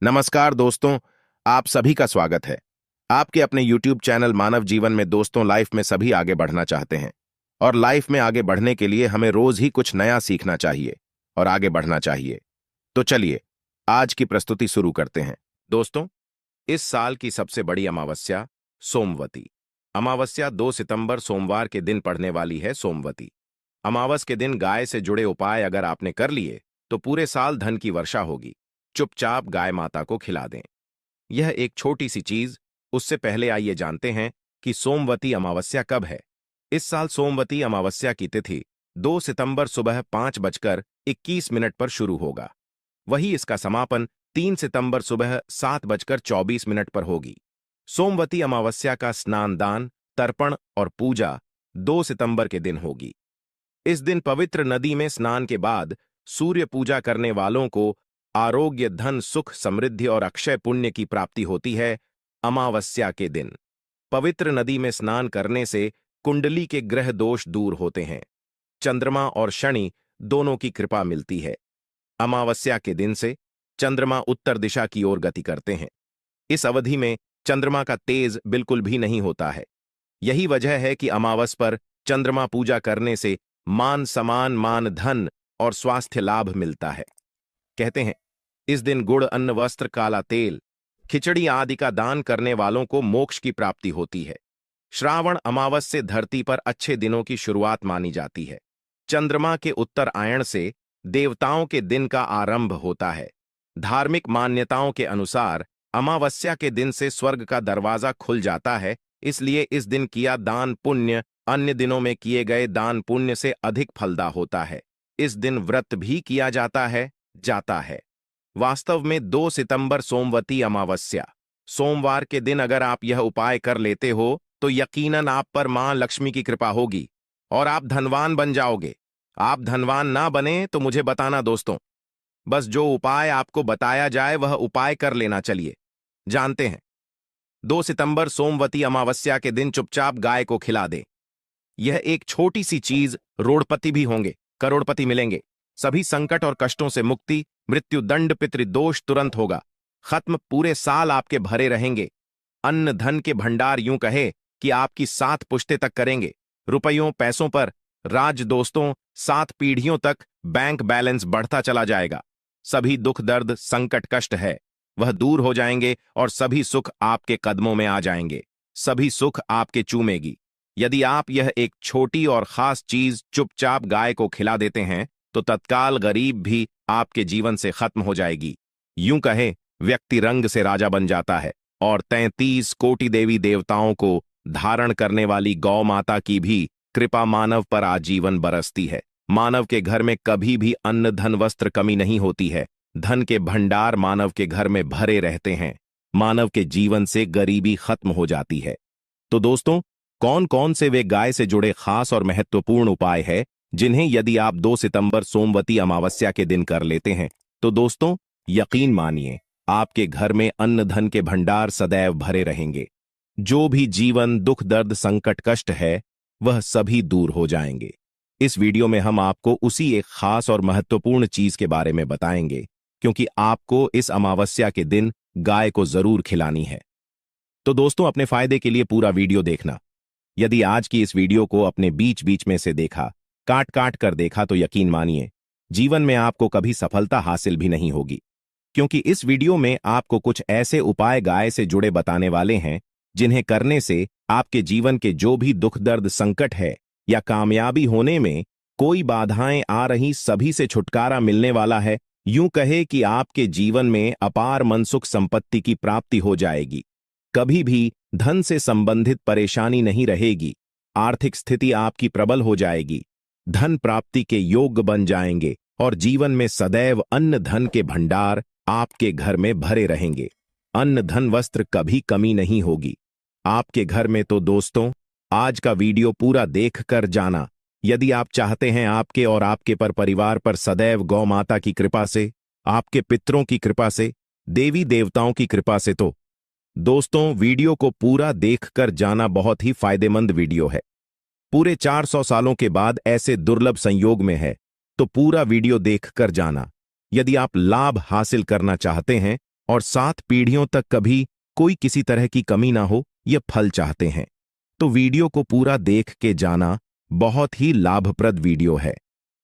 नमस्कार दोस्तों, आप सभी का स्वागत है। आपके अपने YouTube चैनल मानव जीवन में दोस्तों लाइफ में सभी आगे बढ़ना चाहते हैं और लाइफ में आगे बढ़ने के लिए हमें रोज ही कुछ नया सीखना चाहिए और आगे बढ़ना चाहिए। तो चलिए आज की प्रस्तुति शुरू करते हैं। दोस्तों, इस साल की सबसे बड़ी अमावस्या सोमवती अमावस्या 2 सितंबर सोमवार के दिन पड़ने वाली है। सोमवती अमावस के दिन गाय से जुड़े उपाय अगर आपने कर लिए तो पूरे साल धन की वर्षा होगी। चुपचाप गाय माता को खिला दें। यह एक छोटी सी चीज। उससे पहले आइए जानते हैं कि सोमवती अमावस्या कब है। इस साल सोमवती अमावस्या की तिथि 2 सितंबर सुबह 5:21 पर शुरू होगा। वही इसका समापन 3 सितंबर सुबह 7:24 पर होगी। सोमवती अमावस्या का स्नान दान, तर्पण और पूजा 2 सितंबर के दिन होगी। इस दिन पवित्र नदी में स्नान के बाद सूर्य पूजा करने वालों को आरोग्य, धन, सुख, समृद्धि और अक्षय पुण्य की प्राप्ति होती है। अमावस्या के दिन पवित्र नदी में स्नान करने से कुंडली के ग्रह दोष दूर होते हैं। चंद्रमा और शनि दोनों की कृपा मिलती है। अमावस्या के दिन से चंद्रमा उत्तर दिशा की ओर गति करते हैं। इस अवधि में चंद्रमा का तेज बिल्कुल भी नहीं होता है। यही वजह है कि अमावस पर चंद्रमा पूजा करने से मान सम्मान, मान, धन और स्वास्थ्य लाभ मिलता है। कहते हैं इस दिन गुड़, अन्न, वस्त्र, काला तेल, खिचड़ी आदि का दान करने वालों को मोक्ष की प्राप्ति होती है। श्रावण अमावस से धरती पर अच्छे दिनों की शुरुआत मानी जाती है। चंद्रमा के उत्तर आयण से देवताओं के दिन का आरंभ होता है। धार्मिक मान्यताओं के अनुसार अमावस्या के दिन से स्वर्ग का दरवाजा खुल जाता है। इसलिए इस दिन किया दान पुण्य अन्य दिनों में किए गए दान पुण्य से अधिक फलदा होता है। इस दिन व्रत भी किया जाता है। वास्तव में 2 सितंबर सोमवती अमावस्या सोमवार के दिन अगर आप यह उपाय कर लेते हो तो यकीनन आप पर मां लक्ष्मी की कृपा होगी और आप धनवान बन जाओगे। आप धनवान ना बने तो मुझे बताना दोस्तों। बस जो उपाय आपको बताया जाए वह उपाय कर लेना। चलिए जानते हैं। 2 सितंबर सोमवती अमावस्या के दिन चुपचाप गाय को खिला दे। यह एक छोटी सी चीज, रोड़पति भी होंगे, करोड़पति मिलेंगे। सभी संकट और कष्टों से मुक्ति, मृत्यु दंड, पितृदोष तुरंत होगा खत्म। पूरे साल आपके भरे रहेंगे। अन्न धन के भंडार यूं कहे कि आपकी 7 पुश्ते तक करेंगे। रुपयों पैसों पर राज दोस्तों 7 पीढ़ियों तक बैंक बैलेंस बढ़ता चला जाएगा। सभी दुख दर्द संकट कष्ट है वह दूर हो जाएंगे और सभी सुख आपके कदमों में आ जाएंगे। सभी सुख आपके चूमेगी। यदि आप यह एक छोटी और खास चीज चुपचाप गाय को खिला देते हैं तो तत्काल गरीब भी आपके जीवन से खत्म हो जाएगी। यूं कहे व्यक्ति रंग से राजा बन जाता है और 33 कोटि देवी देवताओं को धारण करने वाली गौ माता की भी कृपा मानव पर आजीवन बरसती है। मानव के घर में कभी भी अन्न धन वस्त्र कमी नहीं होती है। धन के भंडार मानव के घर में भरे रहते हैं। मानव के जीवन से गरीबी खत्म हो जाती है। तो दोस्तों, कौन कौन से वे गाय से जुड़े खास और महत्वपूर्ण उपाय है जिन्हें यदि आप 2 सितंबर सोमवती अमावस्या के दिन कर लेते हैं तो दोस्तों यकीन मानिए आपके घर में अन्न धन के भंडार सदैव भरे रहेंगे। जो भी जीवन दुख दर्द संकट कष्ट है वह सभी दूर हो जाएंगे। इस वीडियो में हम आपको उसी एक खास और महत्वपूर्ण चीज के बारे में बताएंगे क्योंकि आपको इस अमावस्या के दिन गाय को जरूर खिलानी है। तो दोस्तों अपने फायदे के लिए पूरा वीडियो देखना। यदि आज की इस वीडियो को अपने बीच बीच में से देखा, काट काट कर देखा तो यकीन मानिए जीवन में आपको कभी सफलता हासिल भी नहीं होगी क्योंकि इस वीडियो में आपको कुछ ऐसे उपाय गाय से जुड़े बताने वाले हैं जिन्हें करने से आपके जीवन के जो भी दुख दर्द संकट है या कामयाबी होने में कोई बाधाएं आ रही सभी से छुटकारा मिलने वाला है। यूं कहे कि आपके जीवन में अपार मनसुख संपत्ति की प्राप्ति हो जाएगी। कभी भी धन से संबंधित परेशानी नहीं रहेगी। आर्थिक स्थिति आपकी प्रबल हो जाएगी। धन प्राप्ति के योग्य बन जाएंगे और जीवन में सदैव अन्न धन के भंडार आपके घर में भरे रहेंगे। अन्न धन वस्त्र कभी कमी नहीं होगी आपके घर में। तो दोस्तों आज का वीडियो पूरा देख कर जाना। यदि आप चाहते हैं आपके और आपके परिवार पर सदैव गौ माता की कृपा से, आपके पितरों की कृपा से, देवी देवताओं की कृपा से, तो दोस्तों वीडियो को पूरा देख कर जाना। बहुत ही फायदेमंद वीडियो है। पूरे 400 सालों के बाद ऐसे दुर्लभ संयोग में है तो पूरा वीडियो देख कर जाना। यदि आप लाभ हासिल करना चाहते हैं और 7 पीढ़ियों तक कभी कोई किसी तरह की कमी ना हो, ये फल चाहते हैं तो वीडियो को पूरा देख के जाना बहुत ही लाभप्रद वीडियो है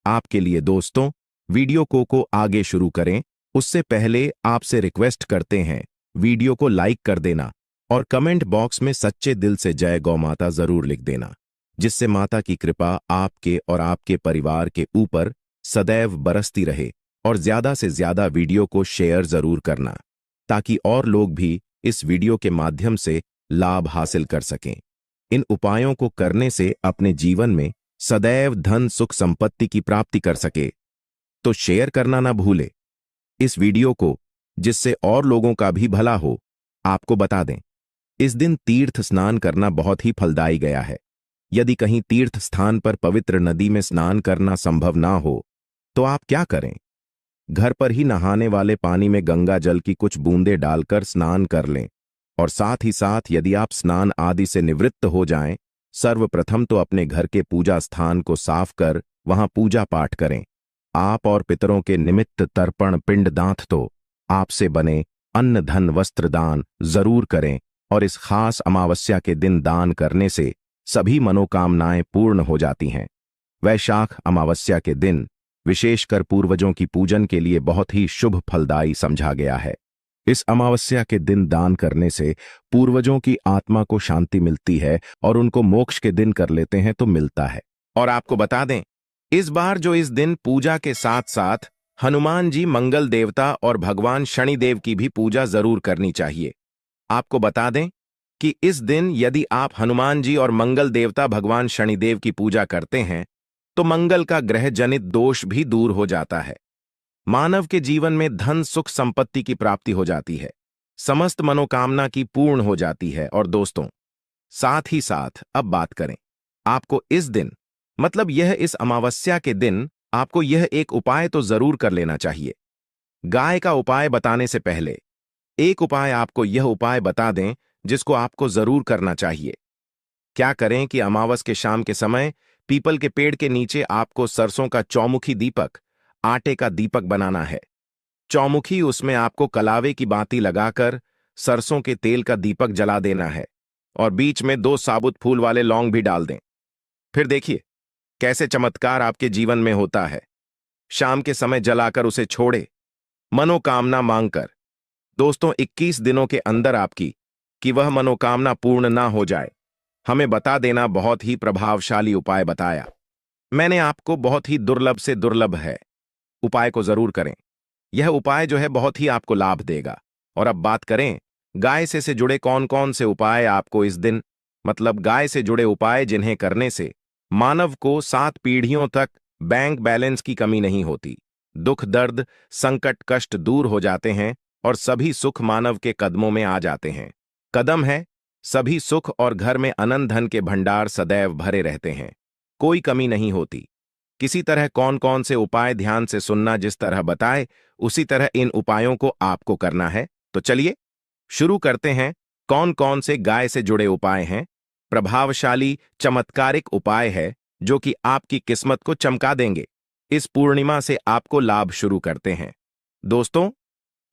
आपके लिए। दोस्तों, वीडियो को आगे शुरू करें उससे पहले आपसे रिक्वेस्ट करते हैं वीडियो को लाइक कर देना और कमेंट बॉक्स में सच्चे दिल से जय गौ माता जरूर लिख देना, जिससे माता की कृपा आपके और आपके परिवार के ऊपर सदैव बरसती रहे। और ज्यादा से ज्यादा वीडियो को शेयर जरूर करना ताकि और लोग भी इस वीडियो के माध्यम से लाभ हासिल कर सकें। इन उपायों को करने से अपने जीवन में सदैव धन सुख संपत्ति की प्राप्ति कर सके। तो शेयर करना ना भूले इस वीडियो को, जिससे और लोगों का भी भला हो। आपको बता दें, इस दिन तीर्थ स्नान करना बहुत ही फलदायी गया है। यदि कहीं तीर्थ स्थान पर पवित्र नदी में स्नान करना संभव ना हो तो आप क्या करें, घर पर ही नहाने वाले पानी में गंगा जल की कुछ बूंदें डालकर स्नान कर लें। और साथ ही साथ यदि आप स्नान आदि से निवृत्त हो जाएं, सर्वप्रथम तो अपने घर के पूजा स्थान को साफ कर वहां पूजा पाठ करें। आप और पितरों के निमित्त तर्पण पिंड दांत तो आपसे बने अन्न धन वस्त्र दान जरूर करें। और इस खास अमावस्या के दिन दान करने से सभी मनोकामनाएं पूर्ण हो जाती हैं। वैशाख अमावस्या के दिन विशेषकर पूर्वजों की पूजन के लिए बहुत ही शुभ फलदायी समझा गया है। इस अमावस्या के दिन दान करने से पूर्वजों की आत्मा को शांति मिलती है और उनको मोक्ष के दिन कर लेते हैं तो मिलता है। और आपको बता दें, इस बार जो इस दिन पूजा के साथ साथ हनुमान जी मंगल देवता और भगवान शनिदेव की भी पूजा जरूर करनी चाहिए। आपको बता दें कि इस दिन यदि आप हनुमान जी और मंगल देवता भगवान शनिदेव की पूजा करते हैं तो मंगल का ग्रह जनित दोष भी दूर हो जाता है। मानव के जीवन में धन सुख संपत्ति की प्राप्ति हो जाती है, समस्त मनोकामना की पूर्ण हो जाती है। और दोस्तों, साथ ही साथ अब बात करें, आपको इस दिन मतलब यह इस अमावस्या के दिन आपको यह एक उपाय तो जरूर कर लेना चाहिए। गाय का उपाय बताने से पहले एक उपाय आपको यह उपाय बता दें जिसको आपको जरूर करना चाहिए। क्या करें कि अमावस के शाम के समय पीपल के पेड़ के नीचे आपको सरसों का चौमुखी दीपक, आटे का दीपक बनाना है। चौमुखी, उसमें आपको कलावे की बाती लगाकर सरसों के तेल का दीपक जला देना है और बीच में 2 साबुत फूल वाले लौंग भी डाल दें। फिर देखिए कैसे चमत्कार आपके जीवन में होता है। शाम के समय जलाकर उसे छोड़े, मनोकामना मांगकर। दोस्तों, 21 दिनों के अंदर आपकी कि वह मनोकामना पूर्ण ना हो जाए, हमें बता देना बहुत ही प्रभावशाली उपाय बताया। मैंने आपको बहुत ही दुर्लभ से दुर्लभ है उपाय को जरूर करें। यह उपाय जो है बहुत ही आपको लाभ देगा। और अब बात करें गाय से जुड़े कौन कौन से उपाय आपको इस दिन मतलब गाय से जुड़े उपाय जिन्हें करने से मानव को 7 पीढ़ियों तक बैंक बैलेंस की कमी नहीं होती, दुख दर्द संकट कष्ट दूर हो जाते हैं और सभी सुख मानव के कदमों में आ जाते हैं। कदम है सभी सुख और घर में अनंत धन के भंडार सदैव भरे रहते हैं, कोई कमी नहीं होती। किसी तरह कौन कौन से उपाय ध्यान से सुनना, जिस तरह बताए उसी तरह इन उपायों को आपको करना है। तो चलिए शुरू करते हैं। कौन कौन से गाय से जुड़े उपाय हैं? प्रभावशाली चमत्कारिक उपाय है जो कि आपकी किस्मत को चमका देंगे। इस पूर्णिमा से आपको लाभ शुरू करते हैं। दोस्तों,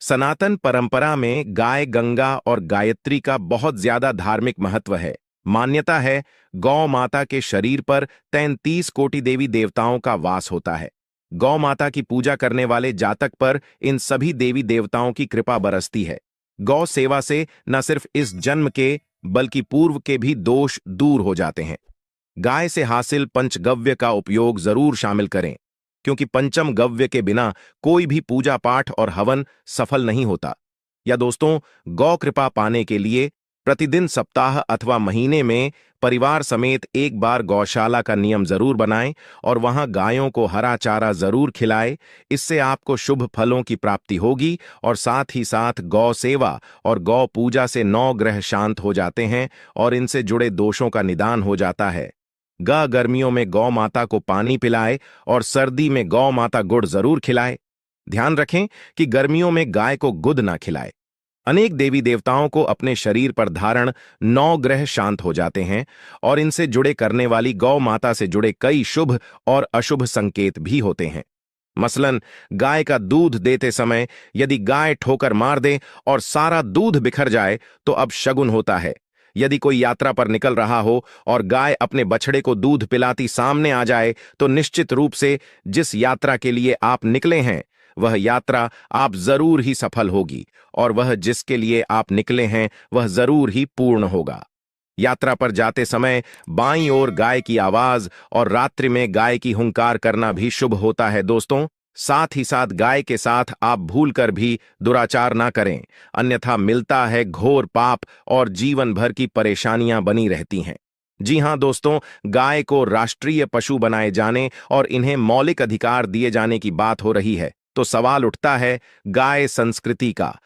सनातन परंपरा में गाय गंगा और गायत्री का बहुत ज्यादा धार्मिक महत्व है। मान्यता है गौ माता के शरीर पर 33 कोटि देवी देवताओं का वास होता है। गौ माता की पूजा करने वाले जातक पर इन सभी देवी देवताओं की कृपा बरसती है। गौ सेवा से न सिर्फ इस जन्म के बल्कि पूर्व के भी दोष दूर हो जाते हैं। गाय से हासिल पंचगव्य का उपयोग जरूर शामिल करें, क्योंकि पंचम गव्य के बिना कोई भी पूजा पाठ और हवन सफल नहीं होता। या दोस्तों, गौ कृपा पाने के लिए प्रतिदिन सप्ताह अथवा महीने में परिवार समेत एक बार गौशाला का नियम जरूर बनाएं और वहां गायों को हरा चारा जरूर खिलाएं। इससे आपको शुभ फलों की प्राप्ति होगी और साथ ही साथ गौ सेवा और गौ पूजा से 9 ग्रह शांत हो जाते हैं और इनसे जुड़े दोषों का निदान हो जाता है। गर्मियों में गौ माता को पानी पिलाए और सर्दी में गौ माता गुड़ जरूर खिलाए। ध्यान रखें कि गर्मियों में गाय को गुद ना खिलाए। अनेक देवी देवताओं को अपने शरीर पर धारण 9 ग्रह शांत हो जाते हैं और इनसे जुड़े करने वाली गौ माता से जुड़े कई शुभ और अशुभ संकेत भी होते हैं। मसलन गाय का दूध देते समय यदि गाय ठोकर मार दे और सारा दूध बिखर जाए तो अब शगुन होता है। यदि कोई यात्रा पर निकल रहा हो और गाय अपने बछड़े को दूध पिलाती सामने आ जाए तो निश्चित रूप से जिस यात्रा के लिए आप निकले हैं वह यात्रा आप जरूर ही सफल होगी और वह जिसके लिए आप निकले हैं वह जरूर ही पूर्ण होगा। यात्रा पर जाते समय बाईं ओर गाय की आवाज और रात्रि में गाय की हुंकार करना भी शुभ होता है दोस्तों। साथ ही साथ गाय के साथ आप भूलकर भी दुराचार ना करें, अन्यथा मिलता है घोर पाप और जीवन भर की परेशानियां बनी रहती हैं। जी हां दोस्तों, गाय को राष्ट्रीय पशु बनाए जाने और इन्हें मौलिक अधिकार दिए जाने की बात हो रही है तो सवाल उठता है, गाय संस्कृति का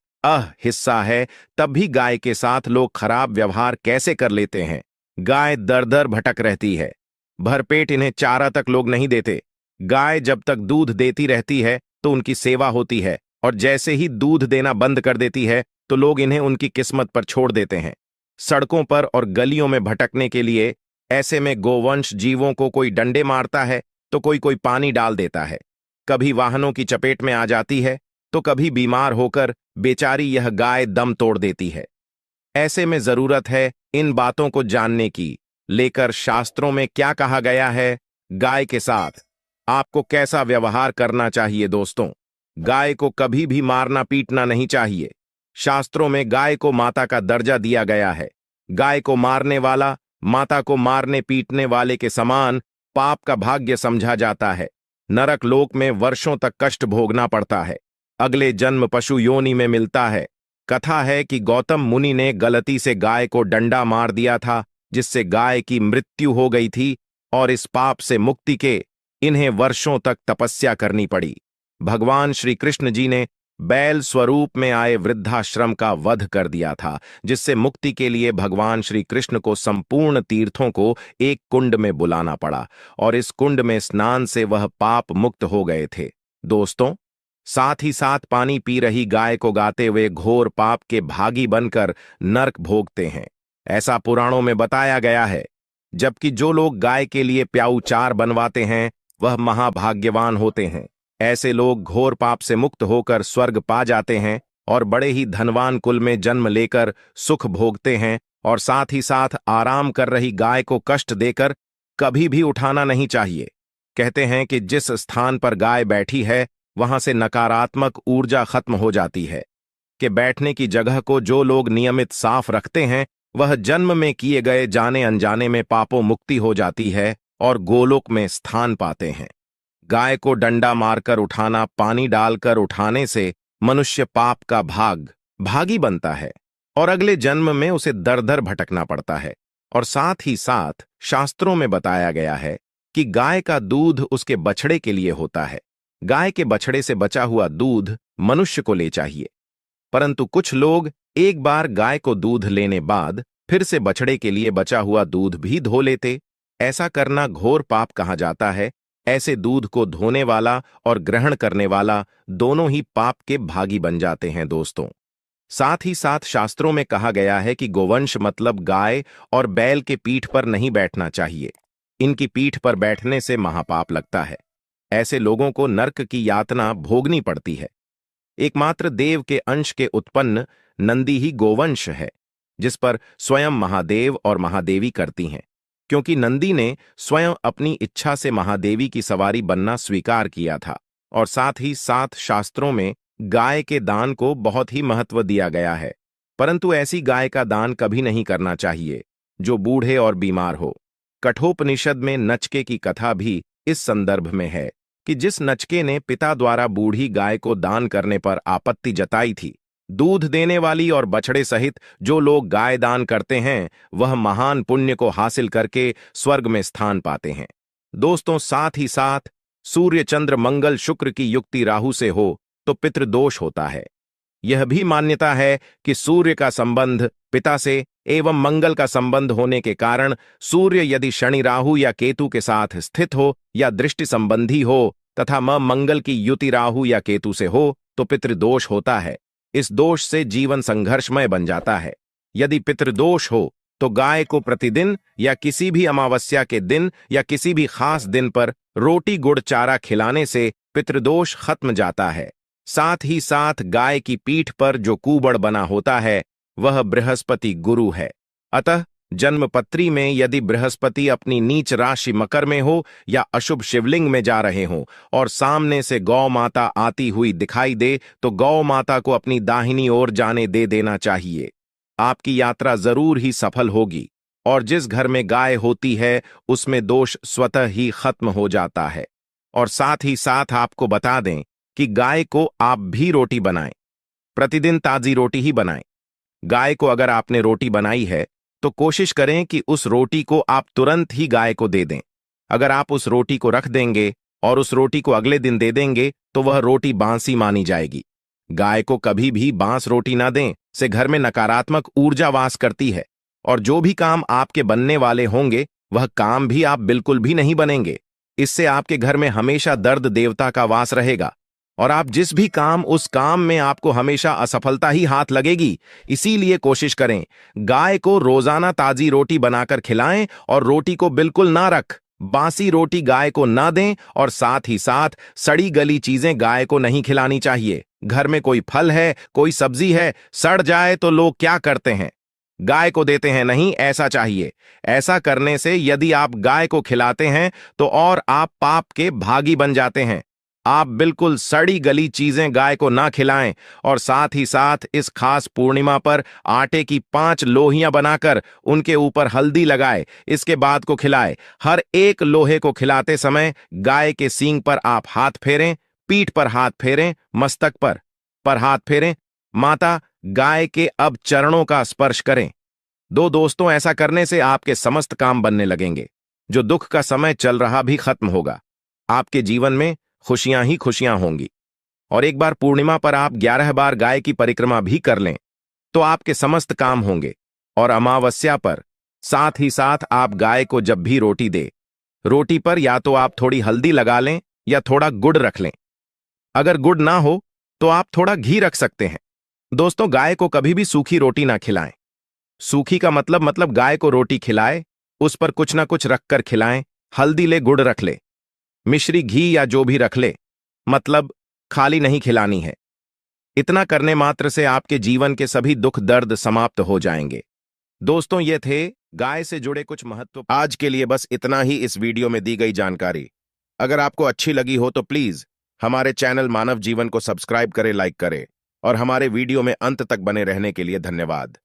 हिस्सा है, तब भी गाय के साथ लोग खराब व्यवहार कैसे कर लेते हैं। गाय दर दर भटक रहती है, भरपेट इन्हें चारा तक लोग नहीं देते। गाय जब तक दूध देती रहती है तो उनकी सेवा होती है और जैसे ही दूध देना बंद कर देती है तो लोग इन्हें उनकी किस्मत पर छोड़ देते हैं, सड़कों पर और गलियों में भटकने के लिए। ऐसे में गोवंश जीवों को कोई डंडे मारता है तो कोई कोई पानी डाल देता है, कभी वाहनों की चपेट में आ जाती है तो कभी बीमार होकर बेचारी यह गाय दम तोड़ देती है। ऐसे में जरूरत है इन बातों को जानने की, लेकर शास्त्रों में क्या कहा गया है, गाय के साथ आपको कैसा व्यवहार करना चाहिए। दोस्तों, गाय को कभी भी मारना पीटना नहीं चाहिए। शास्त्रों में गाय को माता का दर्जा दिया गया है। गाय को मारने वाला माता को मारने पीटने वाले के समान पाप का भाग्य समझा जाता है। नरक लोक में वर्षों तक कष्ट भोगना पड़ता है, अगले जन्म पशु योनि में मिलता है। कथा है कि गौतम मुनि ने गलती से गाय को डंडा मार दिया था जिससे गाय की मृत्यु हो गई थी और इस पाप से मुक्ति के इन्हें वर्षों तक तपस्या करनी पड़ी। भगवान श्री कृष्ण जी ने बैल स्वरूप में आए वृद्धाश्रम का वध कर दिया था, जिससे मुक्ति के लिए भगवान श्री कृष्ण को संपूर्ण तीर्थों को एक कुंड में बुलाना पड़ा और इस कुंड में स्नान से वह पाप मुक्त हो गए थे। दोस्तों, साथ ही साथ पानी पी रही गाय को गाते हुए घोर पाप के भागी बनकर नरक भोगते हैं, ऐसा पुराणों में बताया गया है। जबकि जो लोग गाय के लिए प्याऊ चार बनवाते हैं वह महाभाग्यवान होते हैं। ऐसे लोग घोर पाप से मुक्त होकर स्वर्ग पा जाते हैं और बड़े ही धनवान कुल में जन्म लेकर सुख भोगते हैं और साथ ही साथ आराम कर रही गाय को कष्ट देकर कभी भी उठाना नहीं चाहिए। कहते हैं कि जिस स्थान पर गाय बैठी है वहां से नकारात्मक ऊर्जा खत्म हो जाती है, कि बैठने की जगह को जो लोग नियमित साफ रखते हैं वह जन्म में किए गए जाने अनजाने में पापों मुक्ति हो जाती है और गोलोक में स्थान पाते हैं। गाय को डंडा मारकर उठाना, पानी डालकर उठाने से मनुष्य पाप का भागी बनता है और अगले जन्म में उसे दर दर भटकना पड़ता है। और साथ ही साथ शास्त्रों में बताया गया है कि गाय का दूध उसके बछड़े के लिए होता है। गाय के बछड़े से बचा हुआ दूध मनुष्य को ले चाहिए, परंतु कुछ लोग एक बार गाय को दूध लेने बाद फिर से बछड़े के लिए बचा हुआ दूध भी धो लेते। ऐसा करना घोर पाप कहा जाता है। ऐसे दूध को धोने वाला और ग्रहण करने वाला दोनों ही पाप के भागी बन जाते हैं। दोस्तों, साथ ही साथ शास्त्रों में कहा गया है कि गोवंश मतलब गाय और बैल के पीठ पर नहीं बैठना चाहिए। इनकी पीठ पर बैठने से महापाप लगता है। ऐसे लोगों को नरक की यातना भोगनी पड़ती है। एकमात्र देव के अंश के उत्पन्न नंदी ही गोवंश है, जिस पर स्वयं महादेव और महादेवी करती हैं, क्योंकि नंदी ने स्वयं अपनी इच्छा से महादेवी की सवारी बनना स्वीकार किया था। और साथ ही साथ शास्त्रों में गाय के दान को बहुत ही महत्व दिया गया है, परंतु ऐसी गाय का दान कभी नहीं करना चाहिए जो बूढ़े और बीमार हो। कठोपनिषद में नचके की कथा भी इस संदर्भ में है कि जिस नचके ने पिता द्वारा बूढ़ी गाय को दान करने पर आपत्ति जताई थी, दूध देने वाली और बछड़े सहित जो लोग गाय दान करते हैं वह महान पुण्य को हासिल करके स्वर्ग में स्थान पाते हैं। दोस्तों, साथ ही साथ सूर्य चंद्र मंगल शुक्र की युक्ति राहु से हो तो पितृदोष होता है। यह भी मान्यता है कि सूर्य का संबंध पिता से एवं मंगल का संबंध होने के कारण सूर्य यदि शनि राहु या केतु के साथ स्थित हो या दृष्टि संबंधी हो तथा मंगल की युति राहु या केतु से हो तो पितृदोष होता है। इस दोष से जीवन संघर्षमय बन जाता है। यदि पितृदोष हो तो गाय को प्रतिदिन या किसी भी अमावस्या के दिन या किसी भी खास दिन पर रोटी गुड़ चारा खिलाने से पितृदोष खत्म जाता है। साथ ही साथ गाय की पीठ पर जो कूबड़ बना होता है वह बृहस्पति गुरु है। अतः जन्मपत्री में यदि बृहस्पति अपनी नीच राशि मकर में हो या अशुभ शिवलिंग में जा रहे हों और सामने से गौ माता आती हुई दिखाई दे तो गौ माता को अपनी दाहिनी ओर जाने दे देना चाहिए। आपकी यात्रा जरूर ही सफल होगी और जिस घर में गाय होती है उसमें दोष स्वतः ही खत्म हो जाता है। और साथ ही साथ आपको बता दें कि गाय को आप भी रोटी बनाएं, प्रतिदिन ताजी रोटी ही बनाएं। गाय को अगर आपने रोटी बनाई है तो कोशिश करें कि उस रोटी को आप तुरंत ही गाय को दे दें। अगर आप उस रोटी को रख देंगे और उस रोटी को अगले दिन दे देंगे तो वह रोटी बांसी मानी जाएगी। गाय को कभी भी बांस रोटी ना दें, से घर में नकारात्मक ऊर्जा वास करती है और जो भी काम आपके बनने वाले होंगे वह काम भी आप बिल्कुल भी नहीं बनेंगे। इससे आपके घर में हमेशा दर्द देवता का वास रहेगा और आप जिस भी काम उस काम में आपको हमेशा असफलता ही हाथ लगेगी। इसीलिए कोशिश करें गाय को रोजाना ताजी रोटी बनाकर खिलाएं और रोटी को बिल्कुल ना रख बासी रोटी गाय को ना दें और साथ ही साथ सड़ी गली चीजें गाय को नहीं खिलानी चाहिए। घर में कोई फल है, कोई सब्जी है, सड़ जाए तो लोग क्या करते हैं, गाय को देते हैं, नहीं ऐसा चाहिए। ऐसा करने से यदि आप गाय को खिलाते हैं तो और आप पाप के भागी बन जाते हैं। आप बिल्कुल सड़ी गली चीजें गाय को ना खिलाएं और साथ ही साथ इस खास पूर्णिमा पर आटे की 5 लोहियां बनाकर उनके ऊपर हल्दी लगाए, इसके बाद को खिलाए। हर एक लोहे को खिलाते समय गाय के सींग पर आप हाथ फेरें, पीठ पर हाथ फेरें, मस्तक पर हाथ फेरें। माता गाय के अब चरणों का स्पर्श करें। दोस्तों, ऐसा करने से आपके समस्त काम बनने लगेंगे। जो दुख का समय चल रहा भी खत्म होगा। आपके जीवन में खुशियां ही खुशियां होंगी। और एक बार पूर्णिमा पर आप 11 बार गाय की परिक्रमा भी कर लें तो आपके समस्त काम होंगे। और अमावस्या पर साथ ही साथ आप गाय को जब भी रोटी दे, रोटी पर या तो आप थोड़ी हल्दी लगा लें या थोड़ा गुड़ रख लें। अगर गुड़ ना हो तो आप थोड़ा घी रख सकते हैं। दोस्तों, गाय को कभी भी सूखी रोटी ना खिलाएं। सूखी का मतलब गाय को रोटी खिलाए, उस पर कुछ ना कुछ रखकर खिलाएं। हल्दी ले, गुड़ रख ले, मिश्री घी या जो भी रख ले, मतलब खाली नहीं खिलानी है। इतना करने मात्र से आपके जीवन के सभी दुख दर्द समाप्त हो जाएंगे। दोस्तों, ये थे गाय से जुड़े कुछ महत्व। आज के लिए बस इतना ही इस वीडियो में दी गई जानकारी। अगर आपको अच्छी लगी हो तो प्लीज हमारे चैनल मानव जीवन को सब्सक्राइब करें, लाइक करें और हमारे वीडियो में अंत तक बने रहने के लिए धन्यवाद।